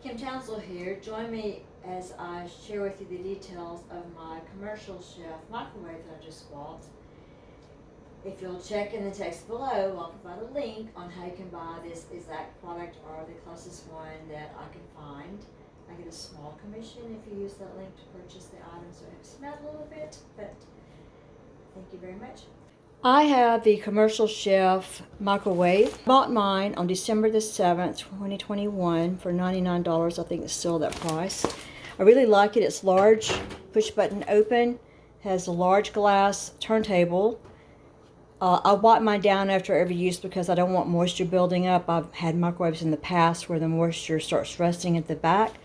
Kim Townsel here. Join me as I share with you the details of my commercial shelf microwave that I just bought. If you'll check in the text below, I'll provide a link on how you can buy this exact product or the closest one that I can find. I get a small commission if you use that link to purchase the items, so it smelled a little bit, but thank you very much. I have the commercial shelf microwave. I bought mine on December the 7th, 2021 for $99. I think it's still that price. I really like it. It's large, push button open, has a large glass turntable. I wipe mine down after every use because I don't want moisture building up. I've had microwaves in the past where the moisture starts resting at the back.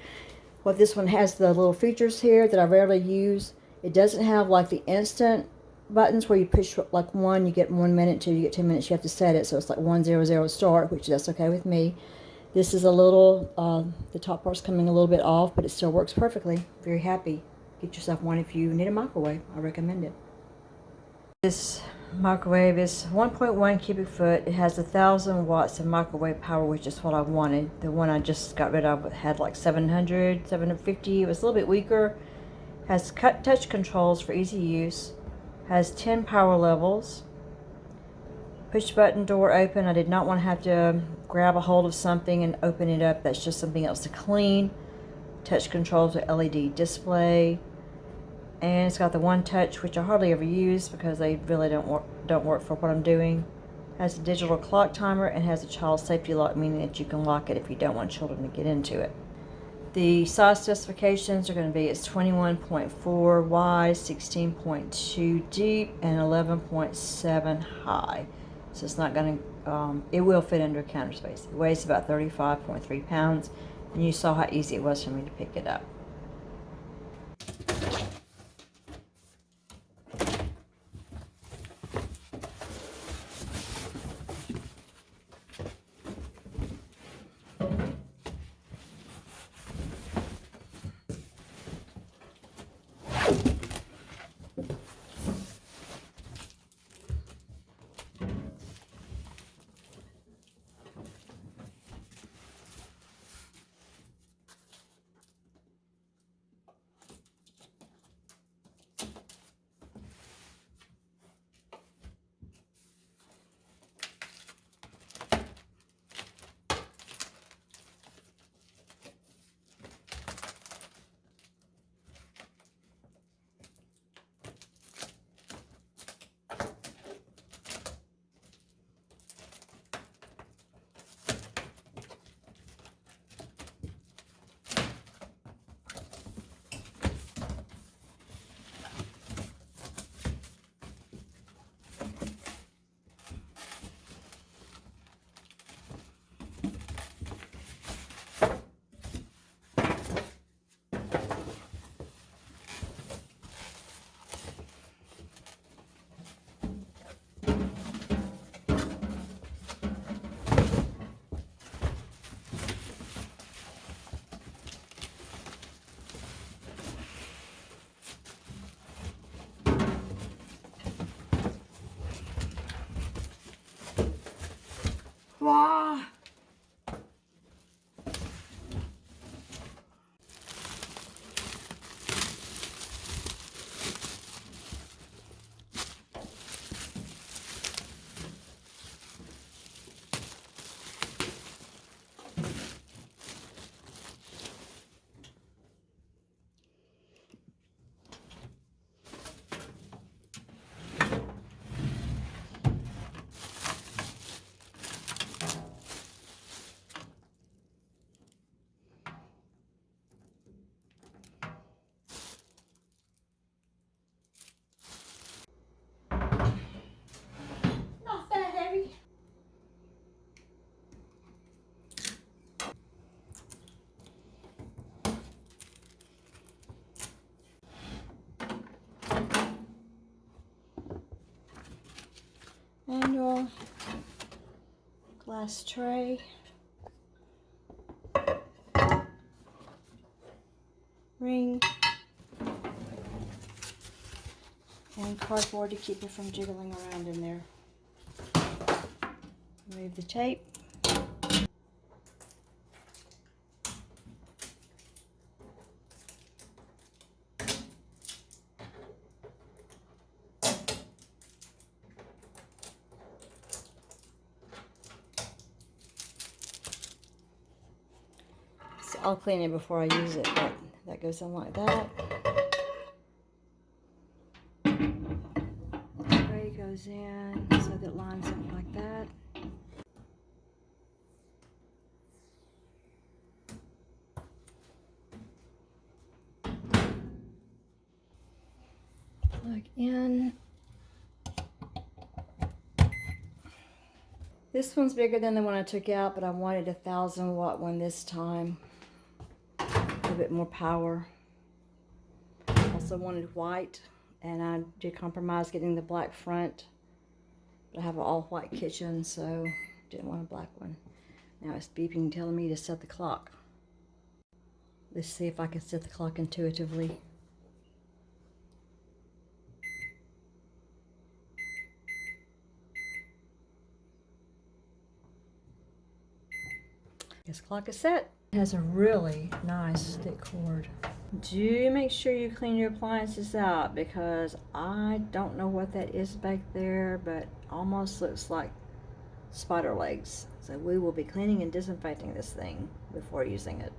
Well, this one has the little features here that I rarely use. It doesn't have like the instant buttons where you push like 1, you get 1 minute, 2, you get 10 minutes, you have to set it, so it's like 100 start, which that's okay with me. This is a little, the top part's coming a little bit off, but it still works perfectly. Very happy. Get yourself one if you need a microwave. I recommend it. This microwave is 1.1 cubic foot. It has 1,000 watts of microwave power, which is what I wanted. The one I just got rid of had like 700, 750. It was a little bit weaker. Has touch controls for easy use. Has 10 power levels. Push button door open. I did not want to have to grab a hold of something and open it up. That's just something else to clean. Touch controls with LED display. And it's got the one touch, which I hardly ever use because they really don't work for what I'm doing. Has a digital clock timer and has a child safety lock, meaning that you can lock it if you don't want children to get into it. The size specifications are going to be it's 21.4 wide, 16.2 deep, and 11.7 high. So it's not going to, it will fit under counter space. It weighs about 35.3 pounds, and you saw how easy it was for me to pick it up. Wow. And your glass tray, ring, and cardboard to keep it from jiggling around in there. Remove the tape. I'll clean it before I use it, but that goes on like that. Spray goes in so that it lines up like that. Plug in. This one's bigger than the one I took out, but I wanted a 1,000-watt one this time. A bit more power. Also wanted white, and I did compromise getting the black front. But I have an all-white kitchen, so didn't want a black one. Now it's beeping, telling me to set the clock. Let's see if I can set the clock intuitively. This clock is set. It has a really nice thick cord. Do make sure you clean your appliances out, because I don't know what that is back there, but almost looks like spider legs. So we will be cleaning and disinfecting this thing before using it.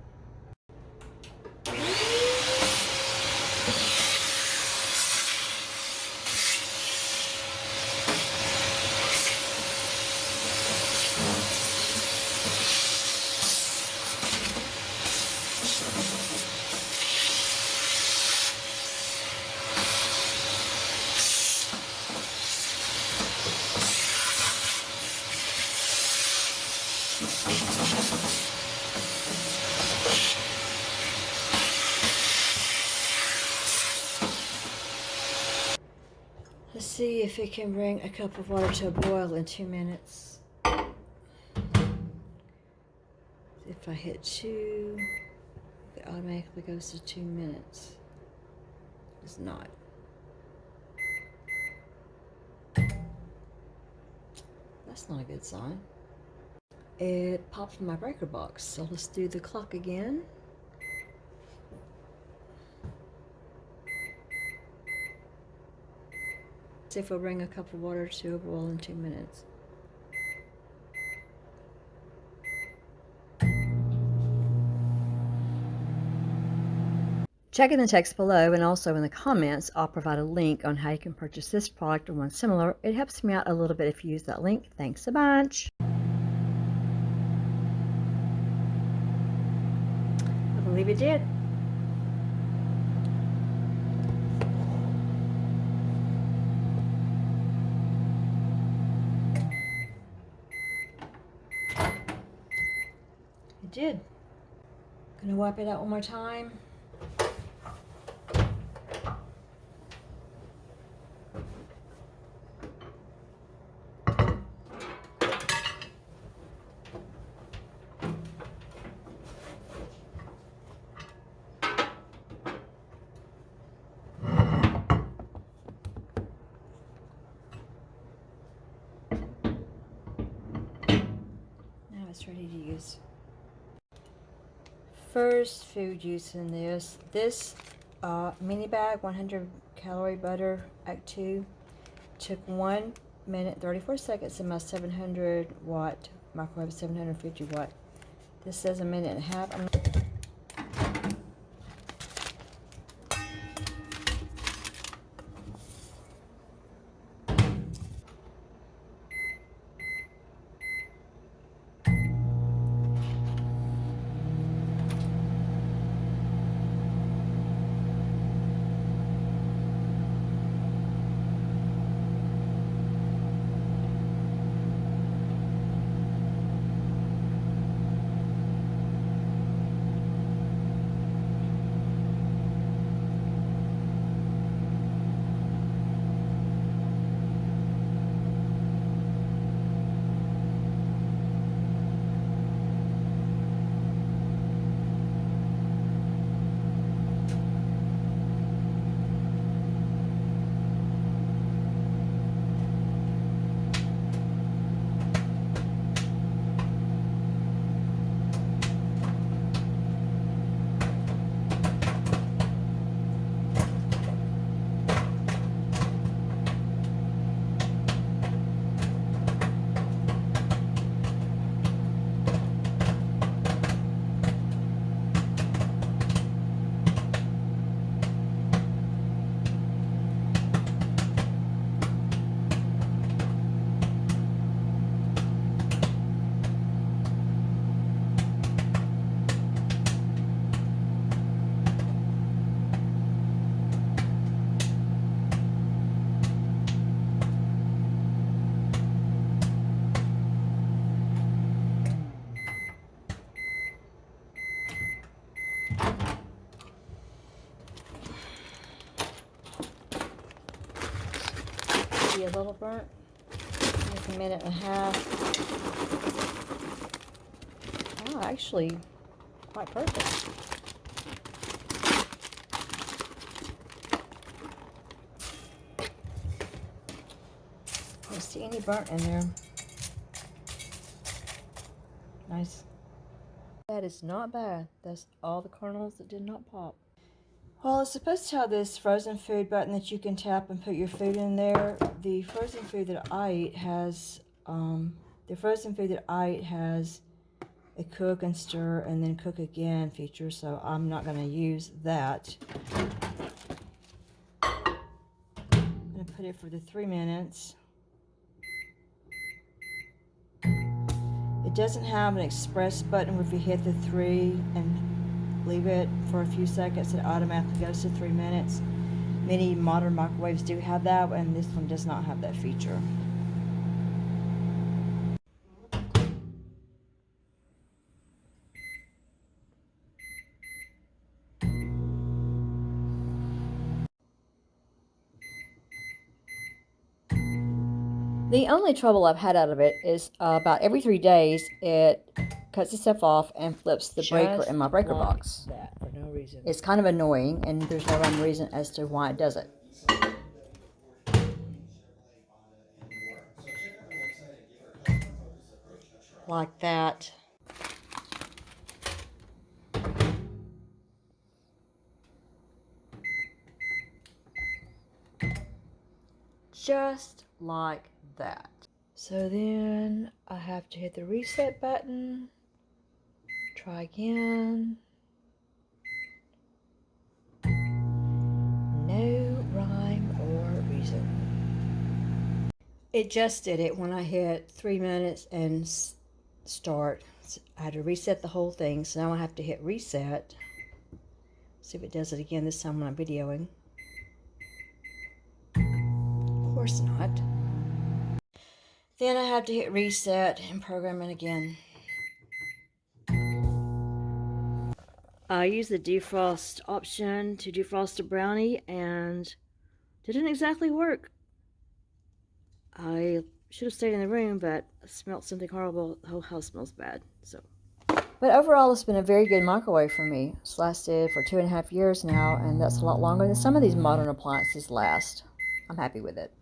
Let's see if it can bring a cup of water to a boil in 2 minutes. If I hit 2, it automatically goes to 2 minutes. It's not. That's not a good sign. It popped from my breaker box, so let's do the clock again. See if we'll bring a cup of water to a boil in 2 minutes. Check in the text below, and also in the comments I'll provide a link on how you can purchase this product or one similar. It helps me out a little bit if you use that link. Thanks a bunch. I believe it did. It did. Gonna wipe it out one more time. It's ready to use. First food use in this mini bag, 100 calorie butter, Act 2, took 1 minute 34 seconds in my 700 watt microwave, 750 watt. This says 1.5 minutes. a little burnt. Like a minute and a half. Oh, actually, quite perfect. I don't see any burnt in there. Nice. That is not bad. That's all the kernels that did not pop. Well, it's supposed to have this frozen food button that you can tap and put your food in there. The frozen food that I eat has a cook and stir and then cook again feature, so I'm not going to use that. I'm going to put it for the 3 minutes. It doesn't have an express button where if you hit the 3 and leave it for a few seconds, it automatically goes to 3 minutes. Many modern microwaves do have that, and this one does not have that feature. The only trouble I've had out of it is about every 3 days it cuts itself off and flips the breaker in my breaker box. That for no reason. It's kind of annoying, and there's no rhyme or reason as to why it does it. Like that. Just like that. So then I have to hit the reset button. Try again. No rhyme or reason. It just did it when I hit 3 minutes and start. I had to reset the whole thing, so now I have to hit reset. See if it does it again this time when I'm videoing. Of course not. Then I have to hit reset and program it again. I used the defrost option to defrost a brownie and didn't exactly work. I should have stayed in the room, but I smelled something horrible. The whole house smells bad. But overall, it's been a very good microwave for me. It's lasted for 2.5 years now, and that's a lot longer than some of these modern appliances last. I'm happy with it.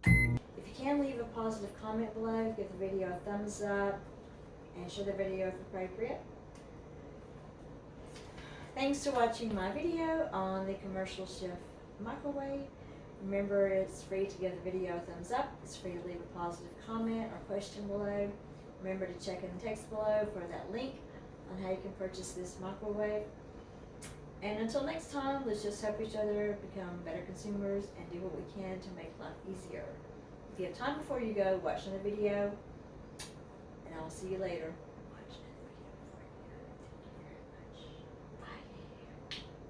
If you can, leave a positive comment below, give the video a thumbs up, and share the video if appropriate. Thanks for watching my video on the Commercial Chef microwave. Remember, it's free to give the video a thumbs up. It's free to leave a positive comment or question below. Remember to check in the text below for that link on how you can purchase this microwave. And until next time, let's just help each other become better consumers and do what we can to make life easier. If you have time before you go, watch another video, and I'll see you later.